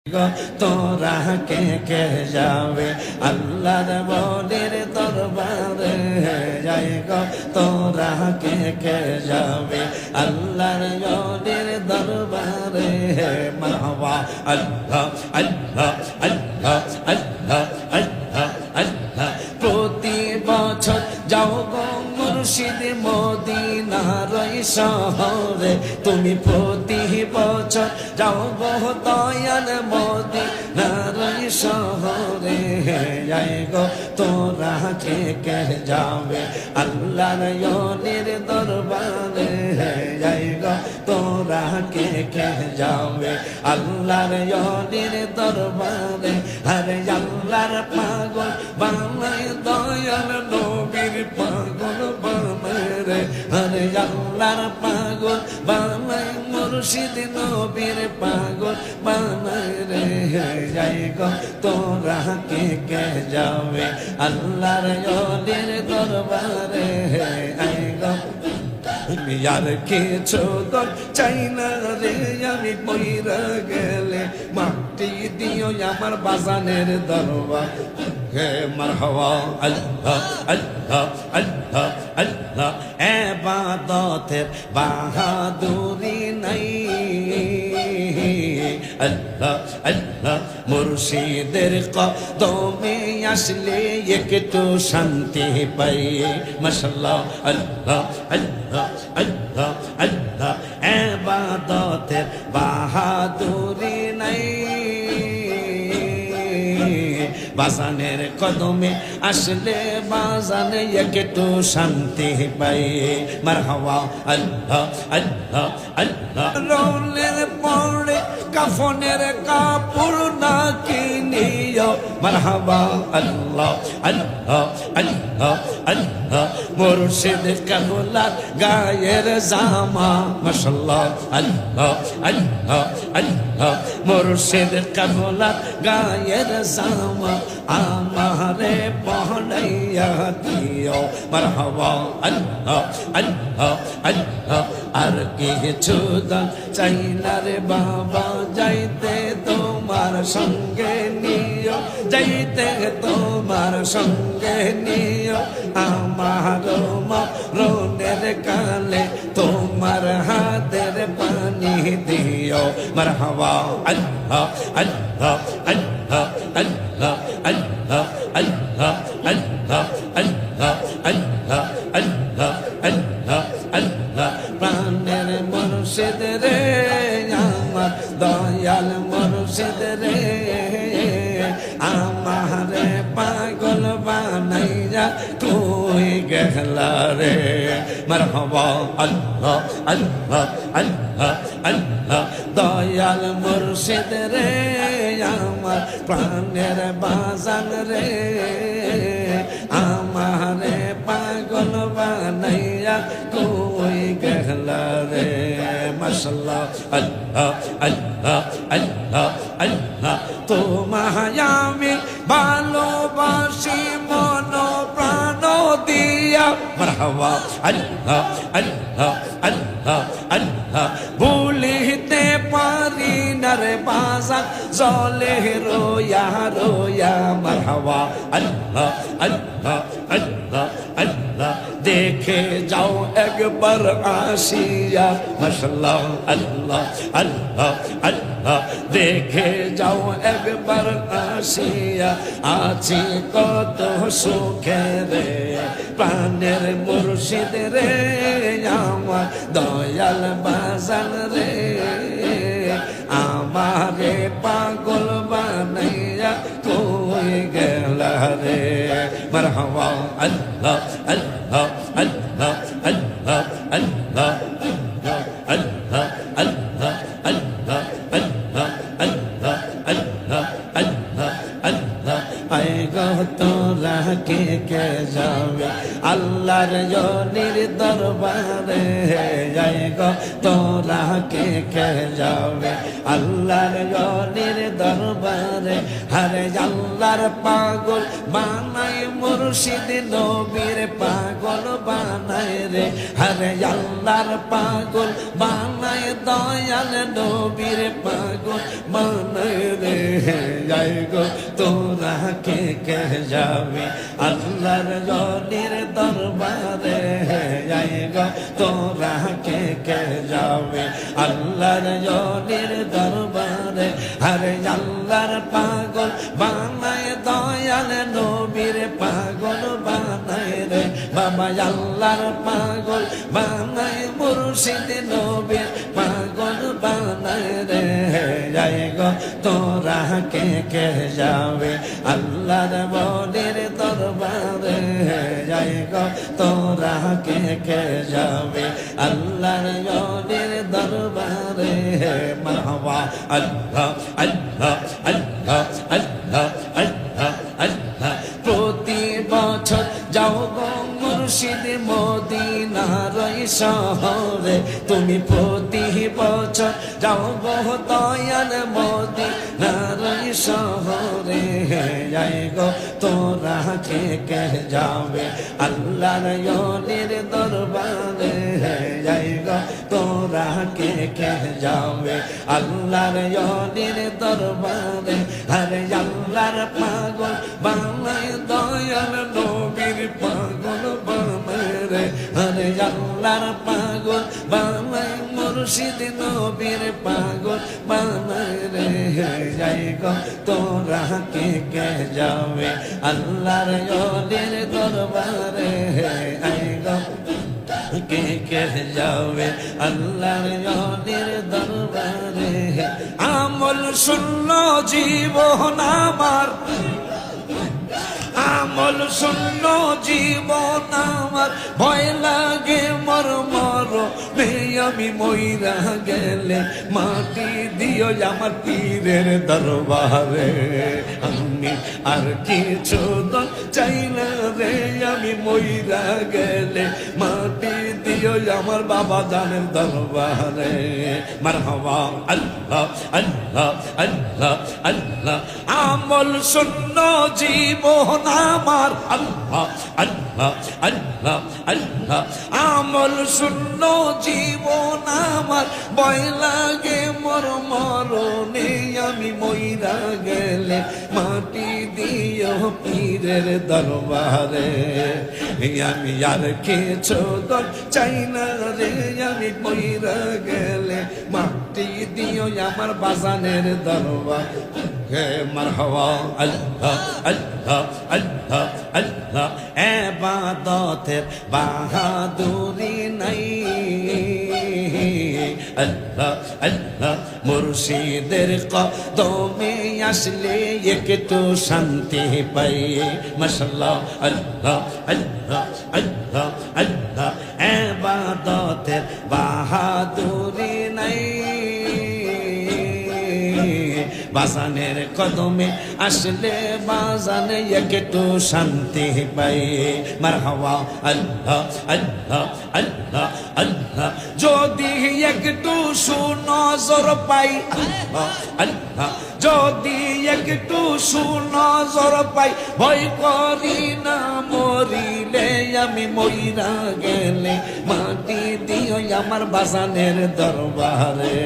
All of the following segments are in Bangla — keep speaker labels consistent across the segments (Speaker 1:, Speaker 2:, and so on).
Speaker 1: তোরা কে কে যাবে আল্লাহর বলির দরবারে যাই গো তোরা কে কে যাবে আল্লাহর বলির দরবারে মারহাবা আল্লাহ আল্লাহ আল্লাহ আল্লাহ আল্লাহ আল্লাহ প্রতি বছর যাও গো মুর্শিদ মদিনার শহরে তুমি প্রতি বছর যাও গো দয়াল মদিনার শহরে যাই গো তোরা কে কে যাবে আল্লাহর ওলির দরবারে যাই গো তোরা কে কে যাবে আল্লাহর ওলির দরবারে আরে আল্লাহর পাগল বানায় দয়াল নবীর পাগল বানায় রে আরে আল্লাহর পাগল বানায় মুর্শিদ নবীর পাগল বানায় রে যাই গো তোরা কে কে যাবে আল্লাহর ওলির দরবারে আই গো আর কিছু তো চাই না রে আমি পইরা গেলে মাটি দিও আমার বাজানের দরবার হে মারহাবা আল্লাহ আল্লাহ আল্লাহ আল্লাহ ইবাদতের বাহাদুরি নাই আল্লাহ আল্লাহ মুর্শিদের কদমে আসলে একটু শান্তি পাই মাশাআল্লাহ আল্লাহ আল্লাহ আল্লাহ আল্লাহ ইবাদতের বাহাদুরি নাই বাজানের কদমে আসলে বাজানে একটু শান্তি পাই মারহাবা আল্লাহ আল্লাহ আল্লাহ রোলের পরে কাফনের কাপড় না কিনিও মারহাবা আল্লাহ আল্লাহ আল্লাহ আল্লাহ মুর্শিদ কাবলার গায়ের জামা মাশাআল্লাহ আল্লাহ আল্লাহ আল্লাহ মুর্শিদ কাবলার গায়ের জামা আমারে পহনাইয়া দিও মারহাবা আল্লাহ আল্লাহ আল্লাহ আর কিছু দান চাই না রে বাবা যাইতে তোমার সঙ্গে নিও যাইতে তোমার সঙ্গে নিও আমার মরণের কালে তোমার হাতের পানি দিও মারহাবা আল্লাহ আল্লাহ আল্লাহ আল্লাহ আল্লাহ আল্লাহ আল্লাহ আল্লাহ আল্লাহ আল্লাহ আল্লাহ আল্লাহ প্রাণের মুর্শিদ রে আমার দয়াল মুর্শিদ রে আমারে পাগল বানাইয়া তুই গেলা রে মারহাবা আল্লাহ আল্লাহ আল্লাহ আল্লাহ দয়াল মুর্শিদ রে আমার প্রাণের বাজান রে আমারে পাগল বানাইয়া তুই গেলা রে মাশাআল্লাহ আল্লাহ আল্লাহ আল্লাহ আল্লাহ তোমায় আমি ভালোবাসি মন প্রাণ দিয়া মারহাবা আল্লাহ আল্লাহ আল্লাহ আল্লাহ ভুলিতে পারি না রে বাজান জলে রোয়া রোয়া মারহাবা আল্লাহ আল্লাহ আল্লাহ আল্লাহ দেখে যাও একবার আসিয়া মাশাআল্লাহ আল্লাহ আল্লাহ আল্লাহ দেখে যাও একবার আসিয়া আছি কত সুখে রে প্রাণের মুর্শিদ রে আমার দয়াল বাজান রে আমারে পাগল বানাইয়া তুই গেলা রে মারহাবা আল্লাহ আল্লাহ আল্লাহ আল্লাহ আল্লাহ আল্লাহ আল্লাহ আল্লাহ আল্লাহ আল্লাহ আল্লাহ আল্লাহ আল্লাহ আই গো তোরা কে কে যাবে আল্লাহর ওলির দরবারে আই গো তোরা কে কে যাবে আল্লাহর ওলির দরবারে হরে আল্লাহর পাগল বানায় মুর্শিদ নবীর পাগল বানায় রে হরে আল্লাহর পাগল বানায় দয়াল নবীর পাগল বানায় রে যাই গো তোরা কে কে যাবে আল্লাহর জলির দরবারে যাই গো তোরা কে কে যাবে আল্লাহর জলির দরবারে আরে আল্লাহর পাগল বানায় দয়াল নবীর পাগল বানায় রে বাবা আল্লাহর পাগল বানায় মুর্শিদ নবীর পাগল বানায় রে যাই গো তোরা কে কে যাবে আল্লাহর বলির দরবারে যাই গো তোরা কে কে যাবে আল্লাহর বলির দরবারে মারহাবা আল্লাহ আল্লাহ আল্লাহ আল্লাহ আল্লাহ আল্লাহ প্রতি বছর যাও গো মুর্শিদ মদিনার শহরে তুমি প্রতি বছর যাও গো দয়াল মদিনার শহরে যাই গো তোরা কে কে যাবে আল্লাহর ওলির দরবারে যাই গো তোরা কে কে যাবে আল্লাহর ওলির দরবারে আরে আল্লাহর পাগল বানায় দয়াল নবীর পাগল বানায় রে আরে আল্লাহর পাগল বানায় মুর্শিদ নবীর পাগল বানায় রে যাই গো তোরা কে কে যাবে আল্লাহর ওলির দরবারে আই গো কে কে যাবে আল্লাহর ওলির দরবারে আমল শূন্য জীবন আমার আমল শূন্য জীবন আমার ভয় লাগে মর মর আমি মইরা গেলে মাটি দিও আমার পীরের দরবারে আমি আর কিছু চাই না রে আমি মইরা গেলে মাটি দিও আমার বাবা জানের দরবারে মারহাবা আল্লাহ আল্লাহ আল্লাহ আল্লাহ আমল শূন্য জীবন আমার আল্লাহ আল্লাহ আল্লাহ আল্লাহ আমল শূন্য জীবন আমার ভয় লাগে মর মরণে আমি মইরা গেলে মাটি দিও পীরের দরবারে আমি আর কিছু চাই না রে আমি মইরা গেলে মাটি দিও আমার বাজানের দরবার হে মারহাবা আল্লাহ আল্লাহ আল্লাহ আল্লাহ ইবাদতের বাহাদুরি নাই আল্লাহ আল্লাহ মুর্শিদের কদমে আসলে একটু শান্তি পাই মাশাআল্লাহ আল্লাহ আল্লাহ আল্লাহ আল্লাহ ইবাদতের বাহাদুরি নাই বাজানের কদমে আসলে বাজানে একটু শান্তি পাই মারহাবা আল্লাহ আল্লাহ আল্লাহ আল্লাহ যদি একটু সুনজর পাই আল্লাহ আল্লাহ যদি একটু সুনজর পাই ভয় করি না মরিলে আমি মইরা গেলে মাটি দিও আমার বাজানের দরবারে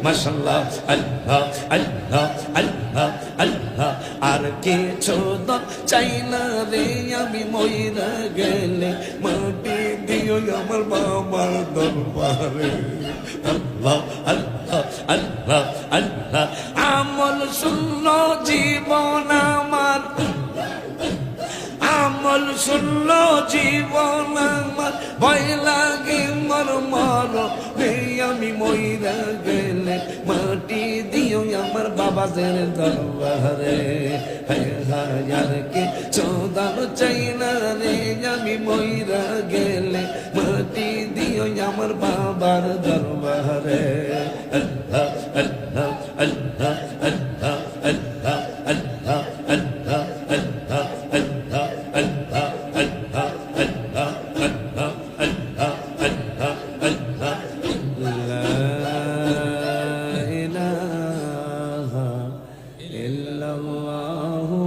Speaker 1: মাশাআল্লাহ আল্লাহ আল্লাহ আল্লাহ আল্লাহ আর কিছু চাই না রে আমি মইরা গেলে মাটি দিও আমার বাবার দরবারে আল্লাহ আল্লাহ আল্লাহ আল্লাহ আমল শূন্য জীবন আমার আমল শূন্য জীবন আমার ভয় লাগে মর মর আমি মইরা গেলে মাটি দিও আমার বাবাদের দরবারে হায়ার কে চোদান চাই না রে আমি মইরা গেলে মাটি দিও আমার বাবার দরবারে আল্লাহ আল্লাহ আল্লাহ আল্লাহ আল্লাহ আল্লাহ আল্লাহ আল্লাহ আল্লাহ আল্লাহ আল্লাহ আল্লাহ আল্লাহ আল্লাহ আল্লাহ আল্লাহ লা ইলাহা ইল্লাল্লাহু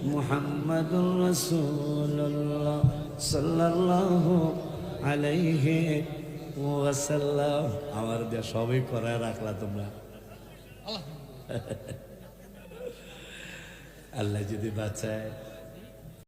Speaker 1: মুহাম্মাদুর রাসূলুল্লাহ সাল্লাল্লাহু আলাইহি ওয়াসাল্লাম আমার দিয়ে সবই করায় রাখলা তোমরা আল্লাহ যদি বাঁচায়